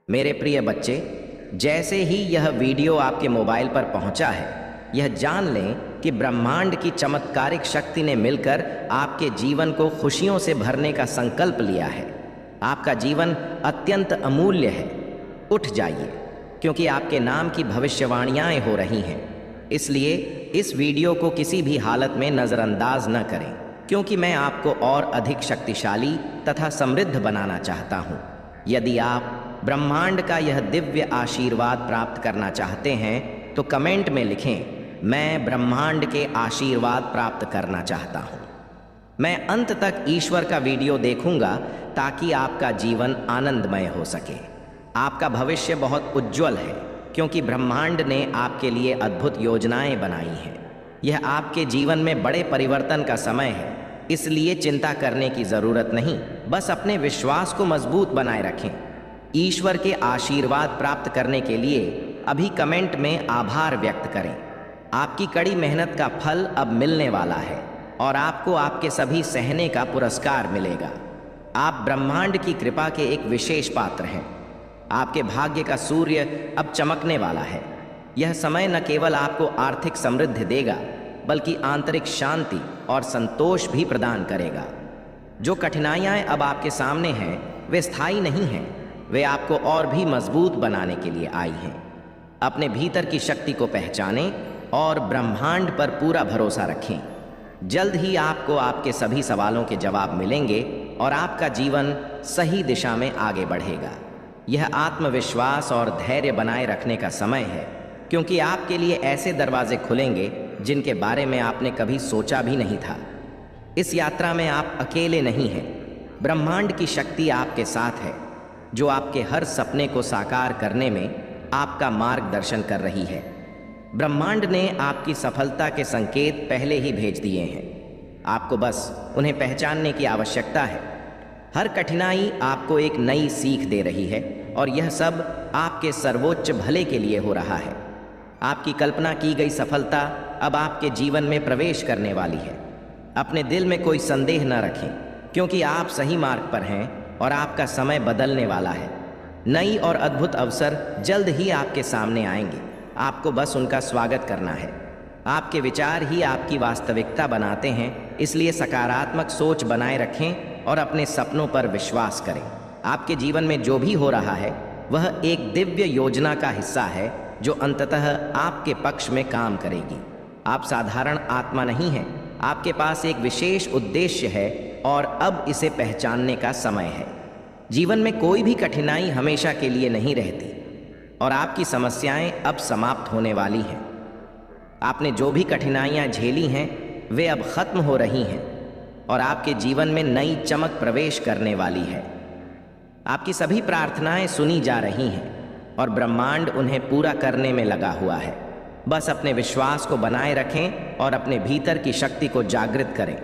मेरे प्रिय बच्चे, जैसे ही यह वीडियो आपके मोबाइल पर पहुंचा है, यह जान लें कि ब्रह्मांड की चमत्कारिक शक्ति ने मिलकर आपके जीवन को खुशियों से भरने का संकल्प लिया है। आपका जीवन अत्यंत अमूल्य है। उठ जाइए, क्योंकि आपके नाम की भविष्यवाणियां हो रही हैं। इसलिए इस वीडियो को किसी भी हालत में नज़रअंदाज न करें, क्योंकि मैं आपको और अधिक शक्तिशाली तथा समृद्ध बनाना चाहता हूँ। यदि आप ब्रह्मांड का यह दिव्य आशीर्वाद प्राप्त करना चाहते हैं तो कमेंट में लिखें, मैं ब्रह्मांड के आशीर्वाद प्राप्त करना चाहता हूँ। मैं अंत तक ईश्वर का वीडियो देखूंगा ताकि आपका जीवन आनंदमय हो सके। आपका भविष्य बहुत उज्जवल है, क्योंकि ब्रह्मांड ने आपके लिए अद्भुत योजनाएं बनाई हैं। यह आपके जीवन में बड़े परिवर्तन का समय है, इसलिए चिंता करने की ज़रूरत नहीं। बस अपने विश्वास को मजबूत बनाए रखें। ईश्वर के आशीर्वाद प्राप्त करने के लिए अभी कमेंट में आभार व्यक्त करें। आपकी कड़ी मेहनत का फल अब मिलने वाला है और आपको आपके सभी सहने का पुरस्कार मिलेगा। आप ब्रह्मांड की कृपा के एक विशेष पात्र हैं। आपके भाग्य का सूर्य अब चमकने वाला है। यह समय न केवल आपको आर्थिक समृद्धि देगा, बल्कि आंतरिक शांति और संतोष भी प्रदान करेगा। जो कठिनाइयाँ अब आपके सामने हैं, वे स्थायी नहीं हैं। वे आपको और भी मजबूत बनाने के लिए आई हैं। अपने भीतर की शक्ति को पहचानें और ब्रह्मांड पर पूरा भरोसा रखें। जल्द ही आपको आपके सभी सवालों के जवाब मिलेंगे और आपका जीवन सही दिशा में आगे बढ़ेगा। यह आत्मविश्वास और धैर्य बनाए रखने का समय है, क्योंकि आपके लिए ऐसे दरवाजे खुलेंगे जिनके बारे में आपने कभी सोचा भी नहीं था। इस यात्रा में आप अकेले नहीं हैं। ब्रह्मांड की शक्ति आपके साथ है, जो आपके हर सपने को साकार करने में आपका मार्गदर्शन कर रही है। ब्रह्मांड ने आपकी सफलता के संकेत पहले ही भेज दिए हैं। आपको बस उन्हें पहचानने की आवश्यकता है। हर कठिनाई आपको एक नई सीख दे रही है, और यह सब आपके सर्वोच्च भले के लिए हो रहा है। आपकी कल्पना की गई सफलता अब आपके जीवन में प्रवेश करने वाली है। अपने दिल में कोई संदेह न रखें, क्योंकि आप सही मार्ग पर हैं और आपका समय बदलने वाला है। नई और अद्भुत अवसर जल्द ही आपके सामने आएंगे। आपको बस उनका स्वागत करना है। आपके विचार ही आपकी वास्तविकता बनाते हैं, इसलिए सकारात्मक सोच बनाए रखें और अपने सपनों पर विश्वास करें। आपके जीवन में जो भी हो रहा है, वह एक दिव्य योजना का हिस्सा है, जो अंततः आपके पक्ष में काम करेगी। आप साधारण आत्मा नहीं हैं। आपके पास एक विशेष उद्देश्य है और अब इसे पहचानने का समय है। जीवन में कोई भी कठिनाई हमेशा के लिए नहीं रहती, और आपकी समस्याएं अब समाप्त होने वाली हैं। आपने जो भी कठिनाइयां झेली हैं, वे अब खत्म हो रही हैं और आपके जीवन में नई चमक प्रवेश करने वाली है। आपकी सभी प्रार्थनाएं सुनी जा रही हैं और ब्रह्मांड उन्हें पूरा करने में लगा हुआ है। बस अपने विश्वास को बनाए रखें और अपने भीतर की शक्ति को जागृत करें।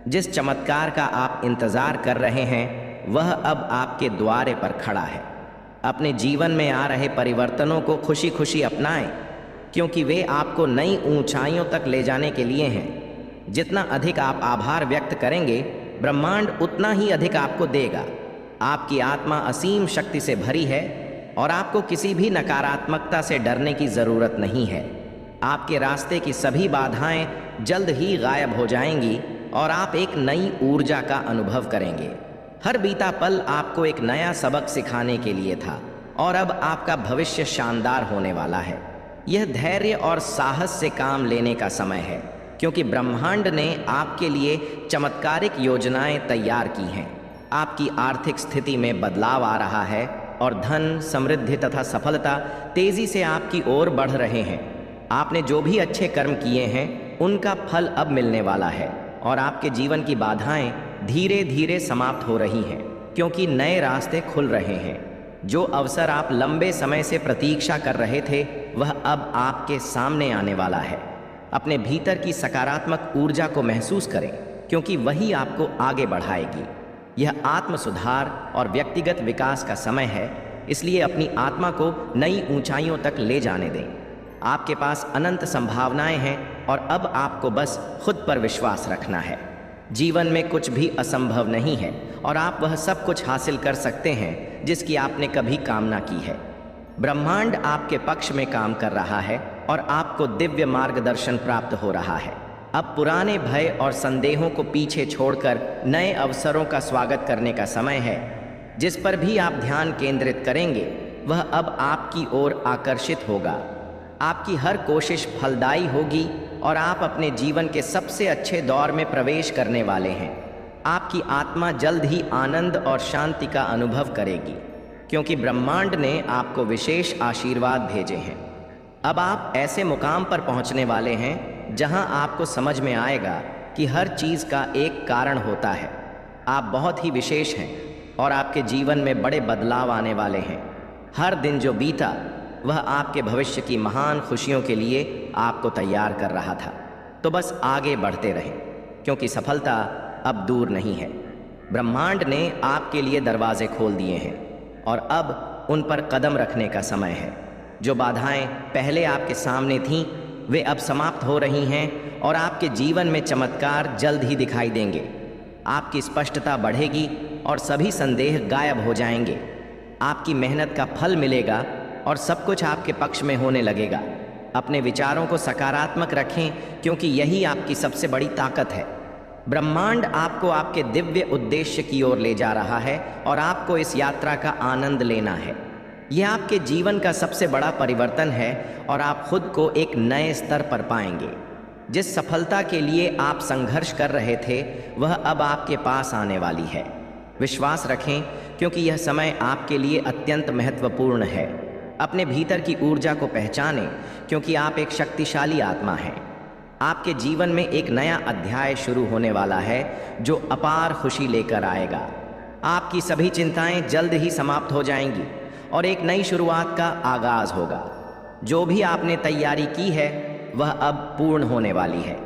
जिस चमत्कार का आप इंतजार कर रहे हैं, वह अब आपके द्वारे पर खड़ा है। अपने जीवन में आ रहे परिवर्तनों को खुशी खुशी अपनाएं, क्योंकि वे आपको नई ऊंचाइयों तक ले जाने के लिए हैं। जितना अधिक आप आभार व्यक्त करेंगे, ब्रह्मांड उतना ही अधिक आपको देगा। आपकी आत्मा असीम शक्ति से भरी है और आपको किसी भी नकारात्मकता से डरने की ज़रूरत नहीं है। आपके रास्ते की सभी बाधाएं जल्द ही गायब हो जाएंगी और आप एक नई ऊर्जा का अनुभव करेंगे। हर बीता पल आपको एक नया सबक सिखाने के लिए था, और अब आपका भविष्य शानदार होने वाला है। यह धैर्य और साहस से काम लेने का समय है, क्योंकि ब्रह्मांड ने आपके लिए चमत्कारिक योजनाएं तैयार की हैं। आपकी आर्थिक स्थिति में बदलाव आ रहा है और धन, समृद्धि तथा सफलता तेजी से आपकी ओर बढ़ रहे हैं। आपने जो भी अच्छे कर्म किए हैं, उनका फल अब मिलने वाला है, और आपके जीवन की बाधाएं धीरे धीरे समाप्त हो रही हैं, क्योंकि नए रास्ते खुल रहे हैं। जो अवसर आप लंबे समय से प्रतीक्षा कर रहे थे, वह अब आपके सामने आने वाला है। अपने भीतर की सकारात्मक ऊर्जा को महसूस करें, क्योंकि वही आपको आगे बढ़ाएगी। यह आत्म सुधार और व्यक्तिगत विकास का समय है, इसलिए अपनी आत्मा को नई ऊंचाइयों तक ले जाने दें। आपके पास अनंत संभावनाएं हैं, और अब आपको बस खुद पर विश्वास रखना है। जीवन में कुछ भी असंभव नहीं है, और आप वह सब कुछ हासिल कर सकते हैं जिसकी आपने कभी कामना की है। ब्रह्मांड आपके पक्ष में काम कर रहा है और आपको दिव्य मार्गदर्शन प्राप्त हो रहा है। अब पुराने भय और संदेहों को पीछे छोड़कर नए अवसरों का स्वागत करने का समय है। जिस पर भी आप ध्यान केंद्रित करेंगे वह अब आपकी ओर आकर्षित होगा। आपकी हर कोशिश फलदायी होगी और आप अपने जीवन के सबसे अच्छे दौर में प्रवेश करने वाले हैं। आपकी आत्मा जल्द ही आनंद और शांति का अनुभव करेगी, क्योंकि ब्रह्मांड ने आपको विशेष आशीर्वाद भेजे हैं। अब आप ऐसे मुकाम पर पहुंचने वाले हैं जहां आपको समझ में आएगा कि हर चीज़ का एक कारण होता है। आप बहुत ही विशेष हैं और आपके जीवन में बड़े बदलाव आने वाले हैं। हर दिन जो बीता वह आपके भविष्य की महान खुशियों के लिए आपको तैयार कर रहा था। तो बस आगे बढ़ते रहें, क्योंकि सफलता अब दूर नहीं है। ब्रह्मांड ने आपके लिए दरवाजे खोल दिए हैं और अब उन पर कदम रखने का समय है। जो बाधाएं पहले आपके सामने थीं वे अब समाप्त हो रही हैं और आपके जीवन में चमत्कार जल्द ही दिखाई देंगे। आपकी स्पष्टता बढ़ेगी और सभी संदेह गायब हो जाएंगे। आपकी मेहनत का फल मिलेगा और सब कुछ आपके पक्ष में होने लगेगा। अपने विचारों को सकारात्मक रखें, क्योंकि यही आपकी सबसे बड़ी ताकत है। ब्रह्मांड आपको आपके दिव्य उद्देश्य की ओर ले जा रहा है और आपको इस यात्रा का आनंद लेना है। यह आपके जीवन का सबसे बड़ा परिवर्तन है और आप खुद को एक नए स्तर पर पाएंगे। जिस सफलता के लिए आप संघर्ष कर रहे थे वह अब आपके पास आने वाली है। विश्वास रखें, क्योंकि यह समय आपके लिए अत्यंत महत्वपूर्ण है। अपने भीतर की ऊर्जा को पहचानें, क्योंकि आप एक शक्तिशाली आत्मा हैं। आपके जीवन में एक नया अध्याय शुरू होने वाला है जो अपार खुशी लेकर आएगा। आपकी सभी चिंताएं जल्द ही समाप्त हो जाएंगी और एक नई शुरुआत का आगाज होगा। जो भी आपने तैयारी की है वह अब पूर्ण होने वाली है।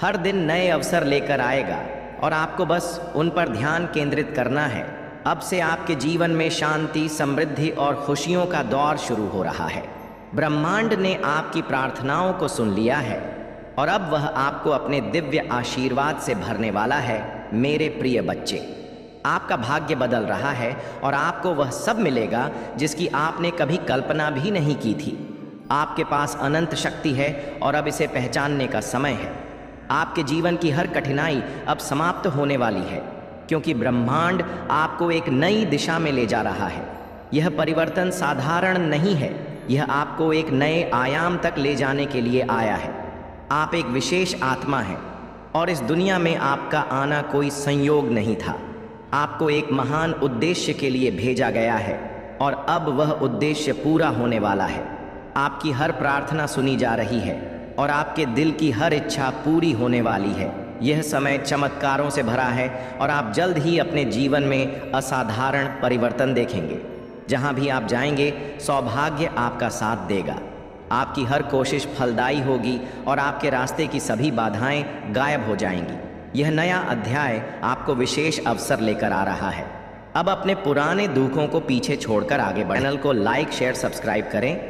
हर दिन नए अवसर लेकर आएगा और आपको बस उन पर ध्यान केंद्रित करना है। अब से आपके जीवन में शांति, समृद्धि और खुशियों का दौर शुरू हो रहा है। ब्रह्मांड ने आपकी प्रार्थनाओं को सुन लिया है और अब वह आपको अपने दिव्य आशीर्वाद से भरने वाला है। मेरे प्रिय बच्चे, आपका भाग्य बदल रहा है और आपको वह सब मिलेगा जिसकी आपने कभी कल्पना भी नहीं की थी। आपके पास अनंत शक्ति है और अब इसे पहचानने का समय है। आपके जीवन की हर कठिनाई अब समाप्त होने वाली है, क्योंकि ब्रह्मांड आपको एक नई दिशा में ले जा रहा है। यह परिवर्तन साधारण नहीं है, यह आपको एक नए आयाम तक ले जाने के लिए आया है। आप एक विशेष आत्मा हैं और इस दुनिया में आपका आना कोई संयोग नहीं था। आपको एक महान उद्देश्य के लिए भेजा गया है और अब वह उद्देश्य पूरा होने वाला है। आपकी हर प्रार्थना सुनी जा रही है और आपके दिल की हर इच्छा पूरी होने वाली है। यह समय चमत्कारों से भरा है और आप जल्द ही अपने जीवन में असाधारण परिवर्तन देखेंगे। जहां भी आप जाएंगे सौभाग्य आपका साथ देगा। आपकी हर कोशिश फलदायी होगी और आपके रास्ते की सभी बाधाएं गायब हो जाएंगी। यह नया अध्याय आपको विशेष अवसर लेकर आ रहा है। अब अपने पुराने दुखों को पीछे छोड़कर आगे बढ़ें। चैनल को लाइक, शेयर, सब्सक्राइब करें।